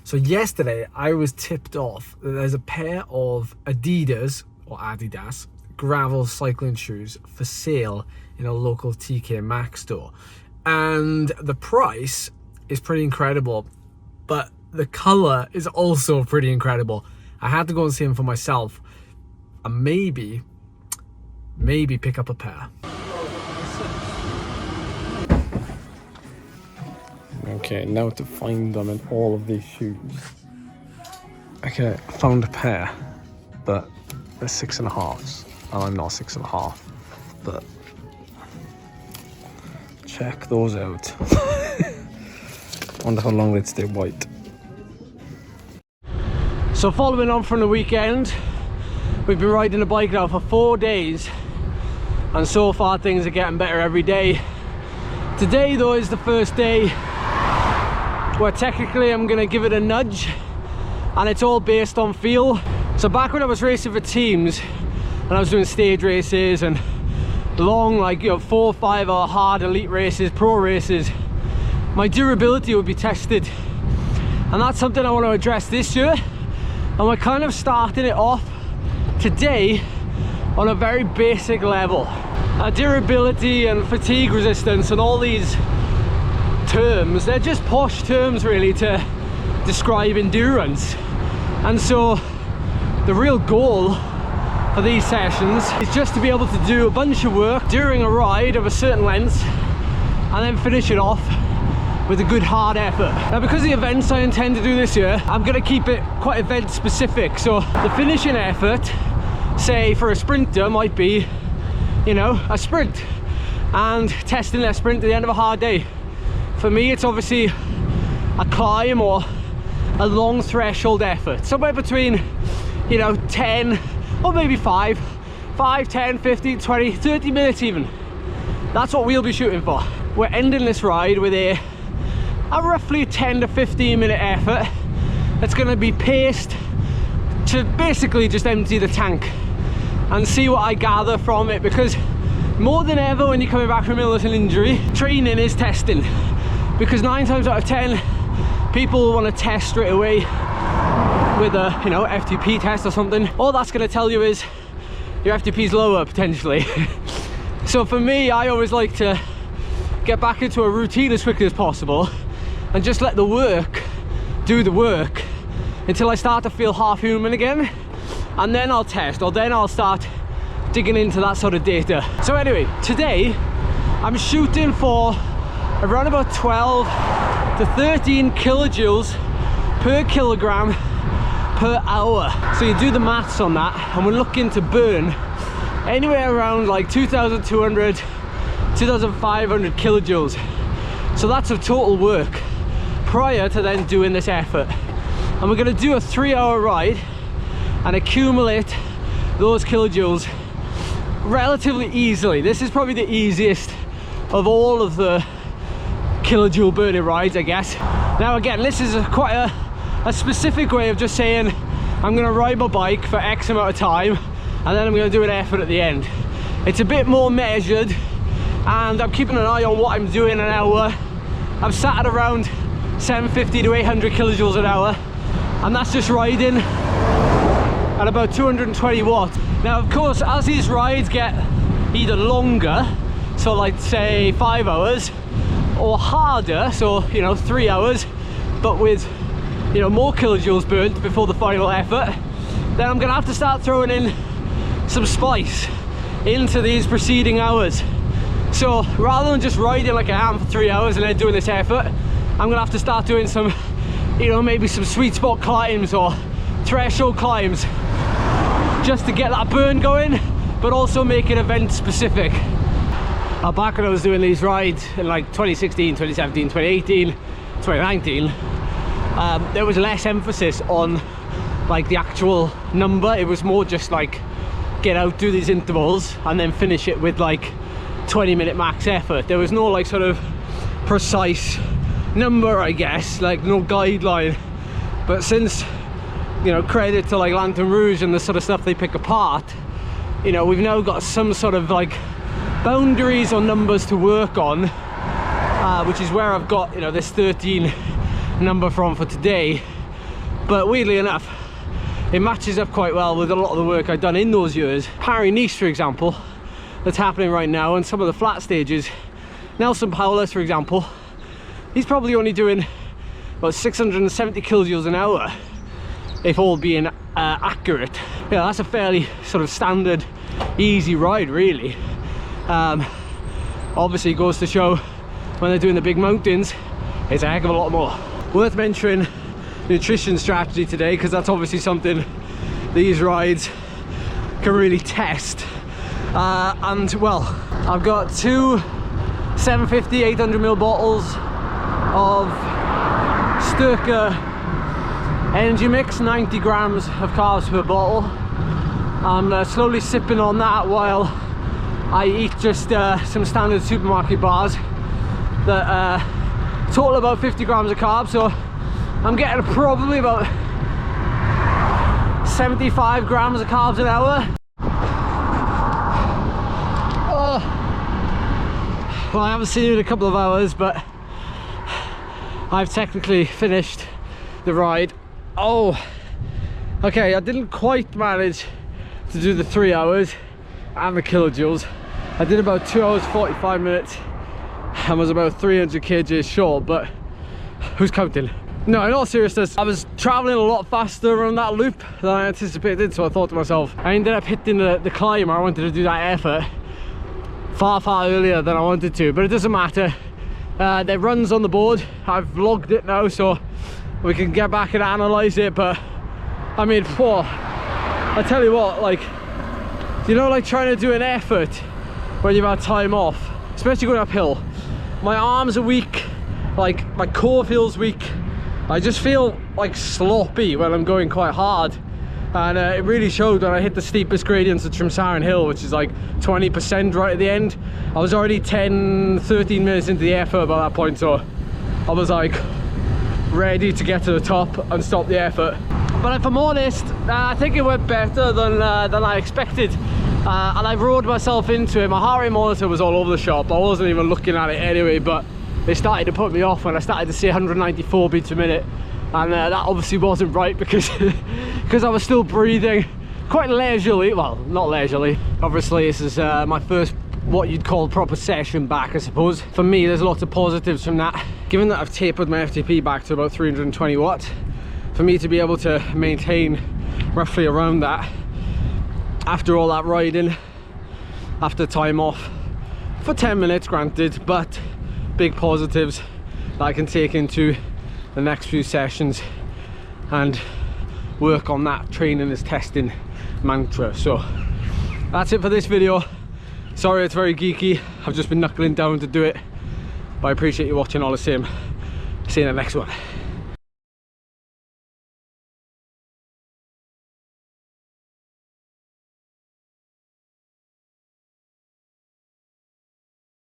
So yesterday I was tipped off that there's a pair of Adidas gravel cycling shoes for sale in a local TK Maxx store. And the price is pretty incredible, but the color is also pretty incredible. I had to go and see them for myself and maybe pick up a pair. Okay, now to find them in all of these shoes. Okay, I found a pair, but they're 6.5s, and I'm not 6.5, but check those out. Wonder how long they'd stay white. So following on from the weekend, we've been riding the bike now for 4 days, and so far things are getting better every day. Today though is the first day where technically I'm gonna give it a nudge, and it's all based on feel. So back when I was racing for teams and I was doing stage races and long, like, 4 or 5 hour hard elite races, pro races, my durability would be tested, and that's something I want to address this year. And we're kind of starting it off today on a very basic level. Durability and fatigue resistance and all these terms, they're just posh terms really to describe endurance. And so the real goal for these sessions is just to be able to do a bunch of work during a ride of a certain length and then finish it off with a good hard effort. Now, because of the events I intend to do this year, I'm going to keep it quite event specific. So the finishing effort, say for a sprinter, might be, a sprint and testing their sprint at the end of a hard day. For me, it's obviously a climb or a long threshold effort, somewhere between 10 or maybe 5, 10, 15, 20, 30 minutes even. That's what we'll be shooting for. We're ending this ride with a roughly 10 to 15 minute effort that's going to be paced to basically just empty the tank and see what I gather from it, because more than ever when you're coming back from illness and injury, training is testing, because 9 times out of 10 people want to test straight away with a FTP test or something. All that's going to tell you is your FTP is lower potentially. So for me, I always like to get back into a routine as quickly as possible and just let the work do the work until I start to feel half human again, and then I'll test, or then I'll start digging into that sort of data. So anyway, today I'm shooting for around about 12 to 13 kilojoules per kilogram per hour. So you do the maths on that, and we're looking to burn anywhere around like 2,200, 2,500 kilojoules. So that's a total work prior to then doing this effort. And we're going to do a 3-hour ride and accumulate those kilojoules relatively easily. This is probably the easiest of all of the kilojoule burning rides, I guess. Now again, this is quite a specific way of just saying I'm going to ride my bike for X amount of time and then I'm going to do an effort at the end. It's a bit more measured, and I'm keeping an eye on what I'm doing an hour. I'm sat at around 750 to 800 kilojoules an hour, and that's just riding at about 220 watts. Now of course, as these rides get either longer, so like say 5 hours, or harder, so 3 hours, but with more kilojoules burnt before the final effort, then I'm gonna have to start throwing in some spice into these preceding hours. So rather than just riding like I am for 3 hours and then doing this effort, I'm gonna have to start doing some maybe some sweet spot climbs or threshold climbs, just to get that burn going, but also make it event specific. Back when I was doing these rides in like 2016, 2017, 2018, 2019, there was less emphasis on like the actual number. It was more just like get out, do these intervals, and then finish it with like 20-minute max effort. There was no like sort of precise number, I guess, like no guideline. But since credit to like Lantern Rouge and the sort of stuff they pick apart, we've now got some sort of like boundaries or numbers to work on, which is where I've got this 13 number from for today. But weirdly enough, it matches up quite well with a lot of the work I've done in those years. Paris-Nice, for example, that's happening right now, and some of the flat stages. Nelson Paulus, for example, he's probably only doing about 670 kilojoules an hour, if all being accurate. Yeah, that's a fairly sort of standard, easy ride, really. Obviously, it goes to show when they're doing the big mountains, it's a heck of a lot more. Worth mentioning nutrition strategy today, because that's obviously something these rides can really test. And well, I've got two 750 800ml bottles of Sturka energy mix, 90 grams of carbs per bottle. I'm slowly sipping on that while I eat just some standard supermarket bars that total about 50 grams of carbs, so I'm getting probably about 75 grams of carbs an hour. Oh. Well, I haven't seen you in a couple of hours, but I've technically finished the ride. Oh, okay, I didn't quite manage to do the 3 hours and the kilojoules. I did about 2 hours 45 minutes and was about 300 kgs short, but who's counting? No, in all seriousness, I was traveling a lot faster around that loop than I anticipated, so I thought to myself, I ended up hitting the climb. I wanted to do that effort far earlier than I wanted to, but it doesn't matter. There runs on the board. I've logged it now, so we can get back and analyze it. But I mean, I tell you what, like, you know, like trying to do an effort when you've had time off, especially going uphill. My arms are weak, like my core feels weak. I just feel like sloppy when I'm going quite hard, and it really showed when I hit the steepest gradients of Trimsaran Hill, which is like 20% right at the end. I was already 10-13 minutes into the effort by that point, so I was like ready to get to the top and stop the effort. But if I'm honest, I think it went better than I expected, and I rode myself into it. My heart rate monitor was all over the shop. I wasn't even looking at it anyway, but it started to put me off when I started to see 194 beats a minute, and that obviously wasn't right because because I was still breathing quite leisurely. Well, not leisurely, obviously. This is my first what you'd call proper session back, I suppose. For me, there's lots of positives from that, given that I've tapered my FTP back to about 320 watts. For me to be able to maintain roughly around that after all that riding, after time off for 10 minutes, granted, but big positives that I can take into the next few sessions and work on that training is testing mantra. So that's it for this video. Sorry it's very geeky, I've just been knuckling down to do it, but I appreciate you watching all the same. See you in the next one.